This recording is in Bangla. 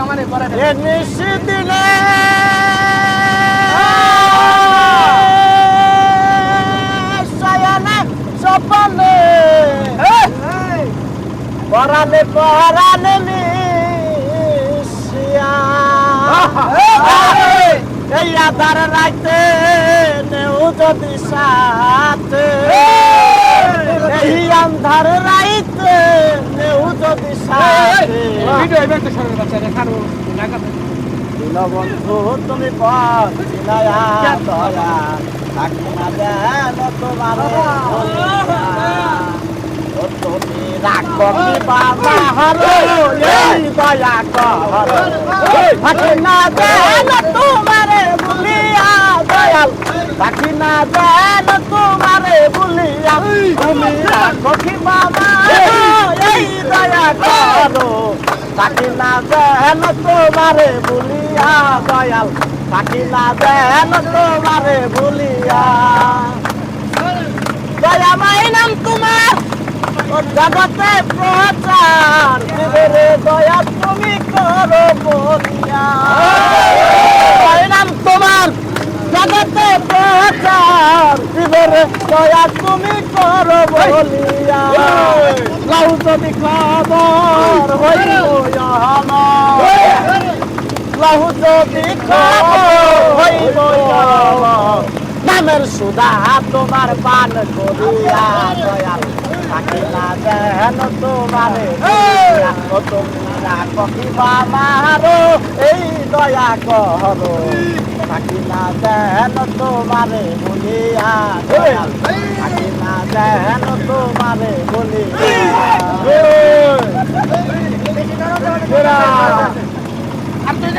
এ নিশিদিনে শয়নে স্বপনে পরাণে পরাণে মিশিয়া এই আধার রাইতে নেউ যদি সাথে এই আন্ধার রাইতে নেউ যদি সাথে বন্ধু তুমি পথ চিনায়া দয়া থাকি না যেন তোমার তুমি রাখো কি বাবা হলো এই দয়া কর থাকি না যেন তোমারে ভুলিয়া দয়াল থাকি না যেন তোমারে ভুলিয়া তুমি রাখো কি বাবা এই দয়া করো থাকি না যেন তোমারে ভুলিয়া দয়াল থাকি না যেন তোমারে ভুলিয়া দয়া মাই নাম তোমার জগতে প্রচার দিবরে দয়া তুমি করো বলিয়া নাম তোমার জগতে প্রচার দিবরে দয়া তুমি করো বলিয়া লাউ যদি খবর হইল লাহু যদি খবর হইল নামের সুধা তোমার পান করিয়া দয়াল থাকি না যেন তোমারে তুমি রাখো কি বাবারো এই দয়া করো থাকি না যেন তোমারে বলিয়া দয়াল থাকি না যেন তোমারে বলিয়া